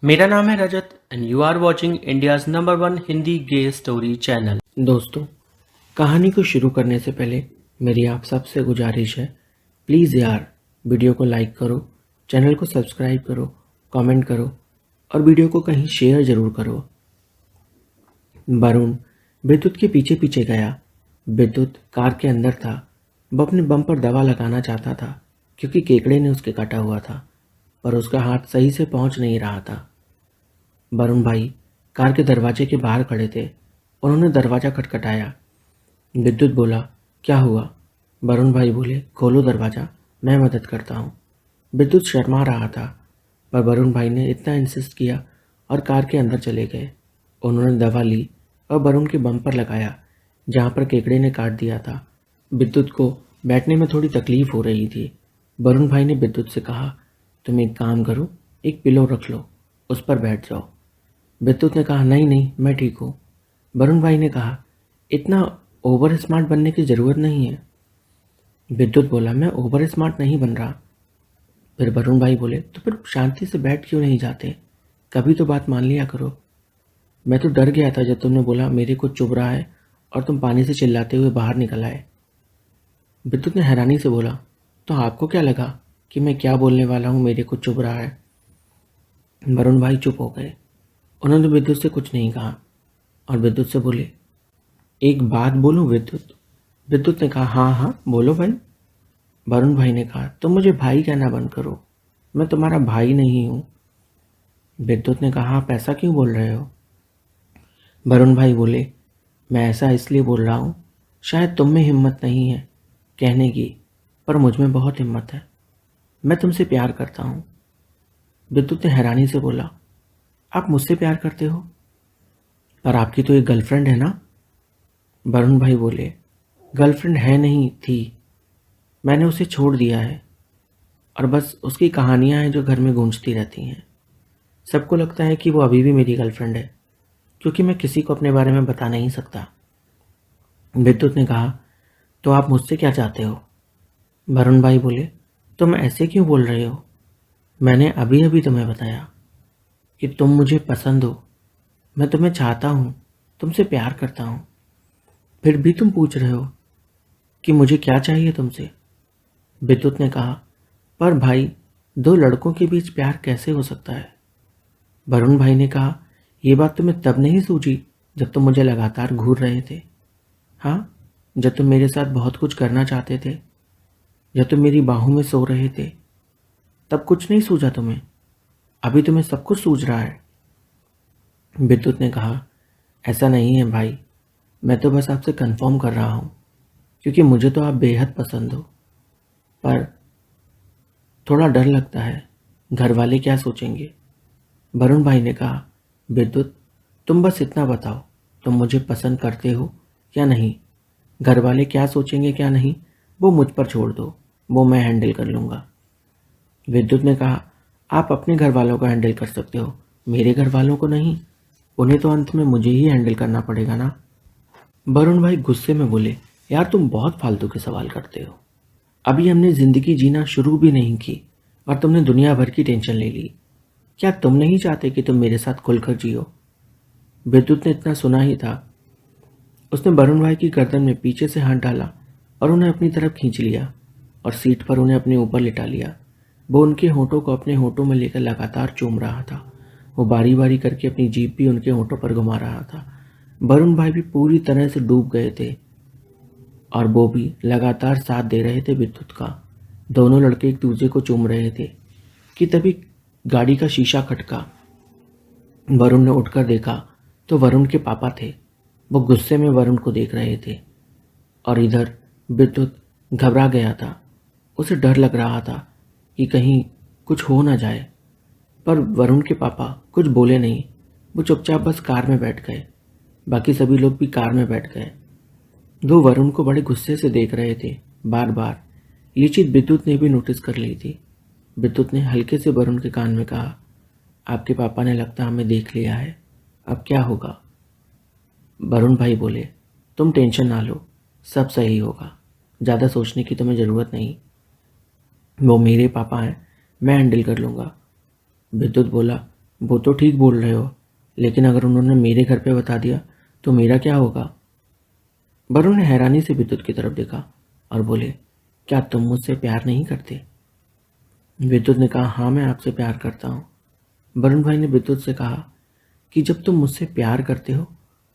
मेरा नाम है Rajat and you are watching India's number one Hindi gay story channel. दोस्तों, कहानी को शुरू करने से पहले मेरी आप सबसे गुजारिश है, प्लीज़ यार वीडियो को लाइक करो, चैनल को सब्सक्राइब करो, कमेंट करो और वीडियो को कहीं शेयर ज़रूर करो। वरुण विद्युत के पीछे पीछे गया। विद्युत कार के अंदर था। वो अपने बम पर दवा लगाना चाहता था क्योंकि केकड़े ने उसके काटा हुआ था, पर उसका हाथ सही से पहुंच नहीं रहा था। वरुण भाई कार के दरवाजे के बाहर खड़े थे। उन्होंने दरवाज़ा खटखटाया। विद्युत बोला, क्या हुआ? वरुण भाई बोले, खोलो दरवाज़ा, मैं मदद करता हूँ। विद्युत शर्मा रहा था, पर वरुण भाई ने इतना इंसिस्ट किया और कार के अंदर चले गए। उन्होंने दवा ली और वरुण के बम पर लगाया जहाँ पर केकड़े ने काट दिया था। विद्युत को बैठने में थोड़ी तकलीफ हो रही थी। वरुण भाई ने विद्युत से कहा, तुम एक काम करो, एक पिलो रख लो, उस पर बैठ जाओ। विद्युत ने कहा, नहीं नहीं, मैं ठीक हूँ। वरुण भाई ने कहा, इतना ओवर स्मार्ट बनने की ज़रूरत नहीं है। विद्युत बोला, मैं ओवर स्मार्ट नहीं बन रहा। फिर वरुण भाई बोले, तो फिर शांति से बैठ क्यों नहीं जाते? कभी तो बात मान लिया करो। मैं तो डर गया था जब तुमने बोला मेरे को चुभ रहा है और तुम पानी से चिल्लाते हुए बाहर निकल आए। विद्युत ने हैरानी से बोला, तो आपको क्या लगा कि मैं क्या बोलने वाला हूँ मेरे को चुभ रहा है? वरुण भाई चुप हो गए। उन्होंने विद्युत से कुछ नहीं कहा और विद्युत से बोले, एक बात बोलूं विद्युत? विद्युत ने कहा, हाँ हाँ बोलो भाई। वरुण भाई ने कहा, तुम मुझे भाई कहना बंद करो, मैं तुम्हारा भाई नहीं हूँ। विद्युत ने कहा, आप ऐसा क्यों बोल रहे हो? वरुण भाई बोले, मैं ऐसा इसलिए बोल रहा हूँ, शायद तुम में हिम्मत नहीं है कहने की, पर मुझ में बहुत हिम्मत है। मैं तुमसे प्यार करता हूँ। विद्युत ने हैरानी से बोला, आप मुझसे प्यार करते हो? पर आपकी तो एक गर्लफ्रेंड है ना? वरुण भाई बोले, गर्लफ्रेंड है नहीं थी, मैंने उसे छोड़ दिया है और बस उसकी कहानियां हैं जो घर में गूंजती रहती हैं। सबको लगता है कि वो अभी भी मेरी गर्लफ्रेंड है क्योंकि मैं किसी को अपने बारे में बता नहीं सकता। विद्युत ने कहा, तो आप मुझसे क्या चाहते हो? वरुण भाई बोले, तुम ऐसे क्यों बोल रहे हो? मैंने अभी अभी तुम्हें बताया कि तुम मुझे पसंद हो, मैं तुम्हें चाहता हूँ, तुमसे प्यार करता हूँ, फिर भी तुम पूछ रहे हो कि मुझे क्या चाहिए तुमसे? विद्युत ने कहा, पर भाई दो लड़कों के बीच प्यार कैसे हो सकता है? वरुण भाई ने कहा, ये बात तुम्हें तब नहीं सूझी जब तुम मुझे लगातार घूर रहे थे? हाँ, जब तुम मेरे साथ बहुत कुछ करना चाहते थे, जब तुम मेरी बाहों में सो रहे थे, तब कुछ नहीं सूझा तुम्हें? अभी तुम्हें सब कुछ सूझ रहा है। विद्युत ने कहा, ऐसा नहीं है भाई, मैं तो बस आपसे कंफर्म कर रहा हूँ क्योंकि मुझे तो आप बेहद पसंद हो, पर थोड़ा डर लगता है, घर वाले क्या सोचेंगे? वरुण भाई ने कहा, विद्युत तुम बस इतना बताओ, तुम मुझे पसंद करते हो या नहीं? घर वाले क्या सोचेंगे क्या नहीं, वो मुझ पर छोड़ दो, वो मैं हैंडल कर लूँगा। विद्युत ने कहा, आप अपने घर वालों को हैंडल कर सकते हो, मेरे घर वालों को नहीं, उन्हें तो अंत में मुझे ही हैंडल करना पड़ेगा ना। वरुण भाई गुस्से में बोले, यार तुम बहुत फालतू के सवाल करते हो। अभी हमने जिंदगी जीना शुरू भी नहीं की और तुमने दुनिया भर की टेंशन ले ली। क्या तुम नहीं चाहते कि तुम मेरे साथ खुलकर जियो? विद्युत ने इतना सुना ही था। उसने वरुण भाई की गर्दन में पीछे से हाथ डाला और उन्हें अपनी तरफ खींच लिया और सीट पर उन्हें अपने ऊपर लिटा लिया। वो उनके होठों को अपने होठों में लेकर लगातार चूम रहा था। वो बारी बारी करके अपनी जीभ भी उनके होठों पर घुमा रहा था। वरुण भाई भी पूरी तरह से डूब गए थे और वो भी लगातार साथ दे रहे थे विद्युत का। दोनों लड़के एक दूसरे को चूम रहे थे कि तभी गाड़ी का शीशा खटका। वरुण ने उठकर देखा तो वरुण के पापा थे। वो गुस्से में वरुण को देख रहे थे और इधर विद्युत घबरा गया था। उसे डर लग रहा था कि कहीं कुछ हो ना जाए, पर वरुण के पापा कुछ बोले नहीं। वो चुपचाप बस कार में बैठ गए। बाकी सभी लोग भी कार में बैठ गए। वो वरुण को बड़े गुस्से से देख रहे थे बार बार। ये चीज विद्युत ने भी नोटिस कर ली थी। विद्युत ने हल्के से वरुण के कान में कहा, आपके पापा ने लगता हमें देख लिया है, अब क्या होगा? वरुण भाई बोले, तुम टेंशन ना लो, सब सही होगा, ज़्यादा सोचने की तुम्हें ज़रूरत नहीं, वो मेरे पापा हैं, मैं हैंडल कर लूँगा। विद्युत बोला, वो तो ठीक बोल रहे हो, लेकिन अगर उन्होंने मेरे घर पे बता दिया तो मेरा क्या होगा? वरुण ने हैरानी से विद्युत की तरफ देखा और बोले, क्या तुम मुझसे प्यार नहीं करते? विद्युत ने कहा, हाँ मैं आपसे प्यार करता हूँ। वरुण भाई ने विद्युत से कहा कि जब तुम मुझसे प्यार करते हो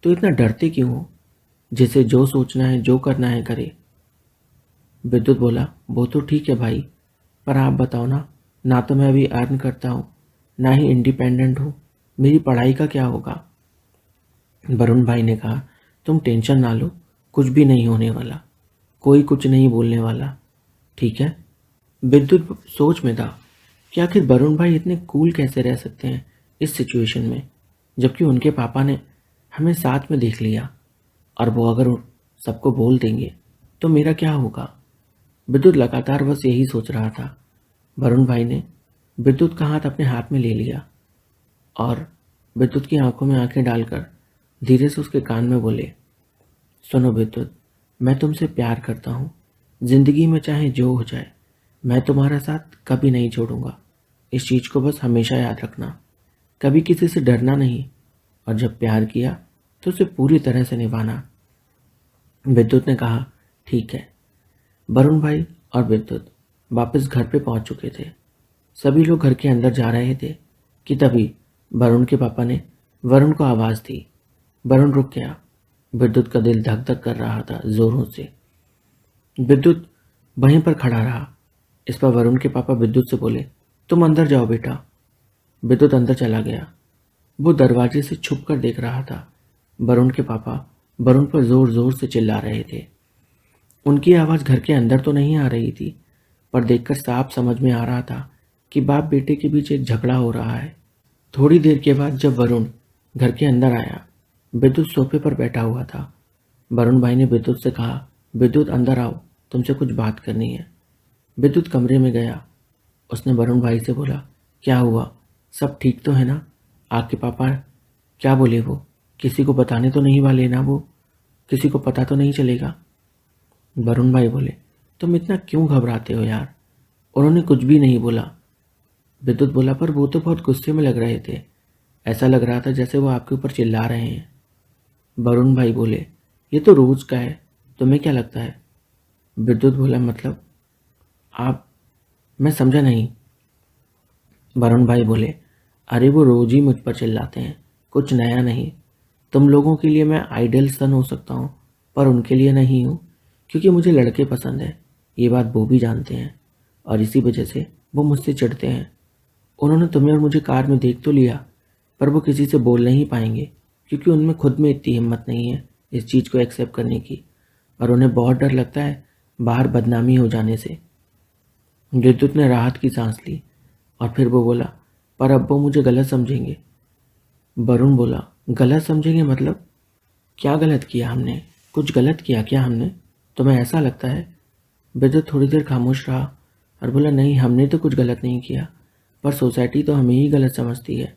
तो इतना डरते क्यों हो? जिसे जो सोचना है जो करना है करे। विद्युत बोला, वो तो ठीक है भाई, पर आप बताओ ना, ना तो मैं अभी अर्न करता हूँ, ना ही इंडिपेंडेंट हूँ, मेरी पढ़ाई का क्या होगा? वरुण भाई ने कहा, तुम टेंशन ना लो, कुछ भी नहीं होने वाला, कोई कुछ नहीं बोलने वाला, ठीक है? विद्युत सोच में था कि आखिर वरुण भाई इतने कूल कैसे रह सकते हैं इस सिचुएशन में, जबकि उनके पापा ने हमें साथ में देख लिया, और वो अगर सबको बोल देंगे तो मेरा क्या होगा? विद्युत लगातार बस यही सोच रहा था। वरुण भाई ने विद्युत का हाथ अपने हाथ में ले लिया और विद्युत की आंखों में आंखें डालकर धीरे से उसके कान में बोले, सुनो विद्युत, मैं तुमसे प्यार करता हूँ, जिंदगी में चाहे जो हो जाए मैं तुम्हारा साथ कभी नहीं छोड़ूंगा। इस चीज को बस हमेशा याद रखना, कभी किसी से डरना नहीं, और जब प्यार किया तो उसे पूरी तरह से निभाना। विद्युत ने कहा, ठीक है। वरुण भाई और विद्युत वापस घर पे पहुंच चुके थे। सभी लोग घर के अंदर जा रहे थे कि तभी वरुण के पापा ने वरुण को आवाज दी। वरुण रुक गया। विद्युत का दिल धक धक कर रहा था जोरों से। विद्युत वहीं पर खड़ा रहा। इस पर वरुण के पापा विद्युत से बोले, तुम अंदर जाओ बेटा। विद्युत अंदर चला गया। वो दरवाजे से छुप कर देख रहा था। वरुण के पापा वरुण पर जोर जोर से चिल्ला रहे थे। उनकी आवाज घर के अंदर तो नहीं आ रही थी, पर देखकर साफ समझ में आ रहा था कि बाप बेटे के बीच एक झगड़ा हो रहा है। थोड़ी देर के बाद जब वरुण घर के अंदर आया, विद्युत सोफे पर बैठा हुआ था। वरुण भाई ने विद्युत से कहा, विद्युत अंदर आओ, तुमसे कुछ बात करनी है। विद्युत कमरे में गया। उसने वरुण भाई से बोला, क्या हुआ, सब ठीक तो है ना? आपके पापा क्या बोले? वो किसी को बताने तो नहीं वाले ना? वो किसी को पता तो नहीं चलेगा? वरुण भाई बोले, तुम इतना क्यों घबराते हो यार, उन्होंने कुछ भी नहीं बोला। विद्युत बोला, पर वो तो बहुत गुस्से में लग रहे थे, ऐसा लग रहा था जैसे वो आपके ऊपर चिल्ला रहे हैं। वरुण भाई बोले, ये तो रोज का है, तुम्हें क्या लगता है? विद्युत बोला, मतलब आप, मैं समझा नहीं। वरुण भाई बोले, अरे वो रोज ही मुझ पर चिल्लाते हैं, कुछ नया नहीं। तुम लोगों के लिए मैं आइडियल सन हो सकता हूँ, पर उनके लिए नहीं हूँ, क्योंकि मुझे लड़के पसंद है। ये बात वो भी जानते हैं, और इसी वजह से वो मुझसे चिढ़ते हैं। उन्होंने तुम्हें और मुझे कार में देख तो लिया, पर वो किसी से बोल नहीं पाएंगे, क्योंकि उनमें खुद में इतनी हिम्मत नहीं है इस चीज़ को एक्सेप्ट करने की, और उन्हें बहुत डर लगता है बाहर बदनामी हो जाने से। विद्युत ने राहत की सांस ली और फिर वो बोला, पर अब वो मुझे गलत समझेंगे। वरुण बोला, गलत समझेंगे मतलब? क्या गलत किया हमने? कुछ गलत किया क्या हमने? तुम्हें ऐसा लगता है? विद्युत थोड़ी देर खामोश रहा और बोला, नहीं हमने तो कुछ गलत नहीं किया, पर सोसाइटी तो हमें ही गलत समझती है।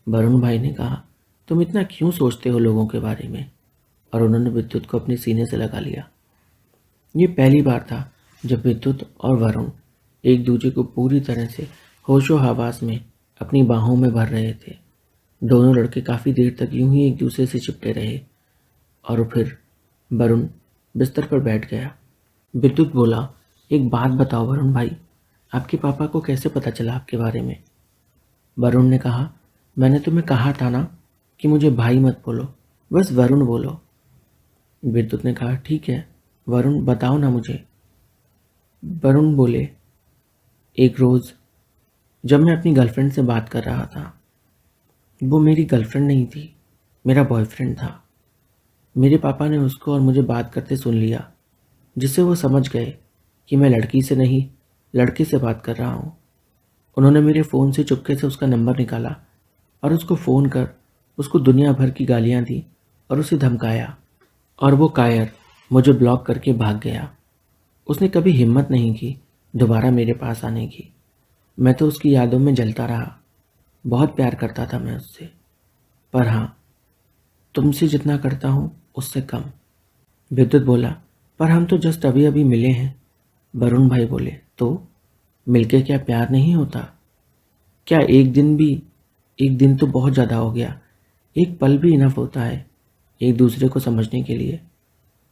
वरुण भाई ने कहा, तुम इतना क्यों सोचते हो लोगों के बारे में? और उन्होंने विद्युत को अपने सीने से लगा लिया। ये पहली बार था जब विद्युत और वरुण एक दूसरे को पूरी तरह से होशो हवास में अपनी बाहों में भर रहे थे। दोनों लड़के काफ़ी देर तक यूं ही एक दूसरे से चिपटे रहे, और फिर वरुण बिस्तर पर बैठ गया। विद्युत बोला, एक बात बताओ वरुण भाई, आपके पापा को कैसे पता चला आपके बारे में? वरुण ने कहा, मैंने तुम्हें कहा था ना कि मुझे भाई मत बोलो, बस वरुण बोलो। विद्युत ने कहा, ठीक है वरुण, बताओ ना मुझे। वरुण बोले, एक रोज़ जब मैं अपनी गर्लफ्रेंड से बात कर रहा था, वो मेरी गर्लफ्रेंड नहीं थी, मेरा बॉयफ्रेंड था। मेरे पापा ने उसको और मुझे बात करते सुन लिया, जिससे वो समझ गए कि मैं लड़की से नहीं लड़के से बात कर रहा हूँ। उन्होंने मेरे फ़ोन से चुपके से उसका नंबर निकाला और उसको फ़ोन कर उसको दुनिया भर की गालियाँ दी और उसे धमकाया, और वो कायर मुझे ब्लॉक करके भाग गया। उसने कभी हिम्मत नहीं की दोबारा मेरे पास आने की। मैं तो उसकी यादों में जलता रहा। बहुत प्यार करता था मैं उससे, पर हाँ, तुमसे जितना करता हूँ उससे कम। विद्युत बोला, पर हम तो जस्ट अभी अभी मिले हैं। वरुण भाई बोले, तो मिलके क्या प्यार नहीं होता? क्या एक दिन भी एक दिन तो बहुत ज़्यादा हो गया, एक पल भी इनफ होता है एक दूसरे को समझने के लिए।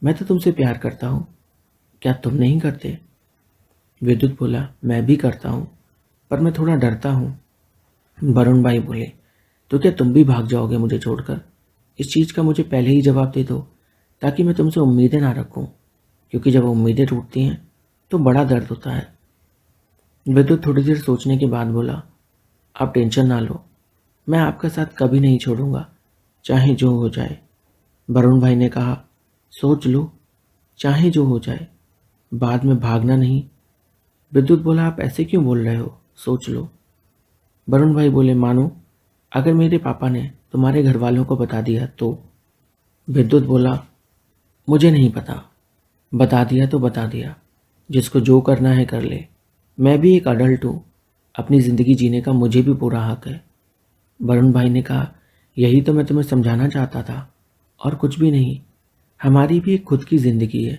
मैं तो तुमसे प्यार करता हूँ, क्या तुम नहीं करते? विद्युत बोला, मैं भी करता हूँ, पर मैं थोड़ा डरता हूँ। वरुण भाई बोले, तो क्या तुम भी भाग जाओगे मुझे छोड़कर? इस चीज़ का मुझे पहले ही जवाब दे दो, ताकि मैं तुमसे उम्मीदें ना रखूं, क्योंकि जब उम्मीदें टूटती हैं तो बड़ा दर्द होता है। विद्युत थोड़ी देर सोचने के बाद बोला, आप टेंशन ना लो, मैं आपका साथ कभी नहीं छोड़ूंगा, चाहे जो हो जाए। वरुण भाई ने कहा, सोच लो, चाहे जो हो जाए, बाद में भागना नहीं। विद्युत बोला, आप ऐसे क्यों बोल रहे हो, सोच लो। वरुण भाई बोले, मानो अगर मेरे पापा ने तुम्हारे घर वालों को बता दिया तो? विद्युत बोला, मुझे नहीं पता, बता दिया तो बता दिया, जिसको जो करना है कर ले। मैं भी एक अडल्ट हूँ, अपनी ज़िंदगी जीने का मुझे भी पूरा हक है। वरुण भाई ने कहा, यही तो मैं तुम्हें समझाना चाहता था, और कुछ भी नहीं। हमारी भी एक खुद की ज़िंदगी है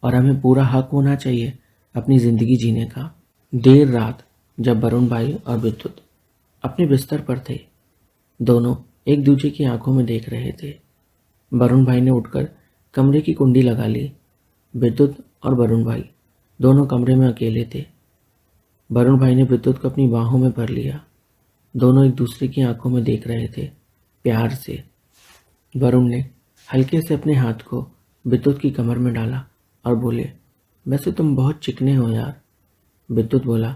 और हमें पूरा हक होना चाहिए अपनी ज़िंदगी जीने का। देर रात जब वरुण भाई और विद्युत अपने बिस्तर पर थे, दोनों एक दूसरे की आंखों में देख रहे थे। वरुण भाई ने उठकर कमरे की कुंडी लगा ली। विद्युत और वरुण भाई दोनों कमरे में अकेले थे। वरुण भाई ने विद्युत को अपनी बाहों में भर लिया। दोनों एक दूसरे की आंखों में देख रहे थे, प्यार से। वरुण ने हल्के से अपने हाथ को विद्युत की कमर में डाला और बोले, वैसे तुम बहुत चिकने हो यार। विद्युत बोला,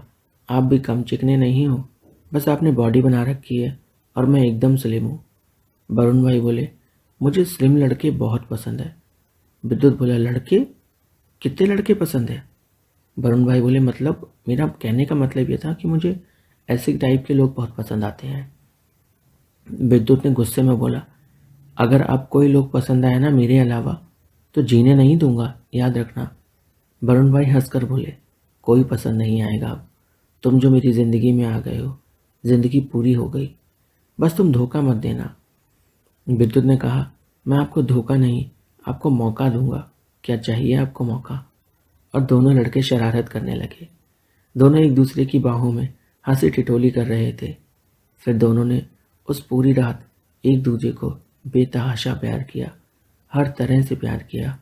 आप भी कम चिकने नहीं हो, बस आपने बॉडी बना रखी है और मैं एकदम स्लिम हूँ। वरुण भाई बोले, मुझे स्लिम लड़के बहुत पसंद है। विद्युत बोला, लड़के? कितने लड़के पसंद है? वरुण भाई बोले, मतलब मेरा कहने का मतलब ये था कि मुझे ऐसे टाइप के लोग बहुत पसंद आते हैं। विद्युत ने गुस्से में बोला, अगर अब कोई लोग पसंद आए ना मेरे अलावा, तो जीने नहीं दूंगा, याद रखना। वरुण भाई हंसकर बोले, कोई पसंद नहीं आएगा अब, तुम जो मेरी ज़िंदगी में आ गए हो, ज़िंदगी पूरी हो गई, बस तुम धोखा मत देना। विद्युत ने कहा, मैं आपको धोखा नहीं, आपको मौका दूंगा, क्या चाहिए आपको मौका? और दोनों लड़के शरारत करने लगे। दोनों एक दूसरे की बाहों में हंसी ठिठोली कर रहे थे। फिर दोनों ने उस पूरी रात एक दूसरे को बेतहाशा प्यार किया, हर तरह से प्यार किया,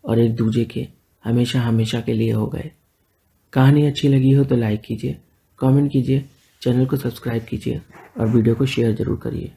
और एक दूसरे के हमेशा हमेशा के लिए हो गए। कहानी अच्छी लगी हो तो लाइक कीजिए, कमेंट कीजिए, चैनल को सब्सक्राइब कीजिए और वीडियो को शेयर ज़रूर करिए।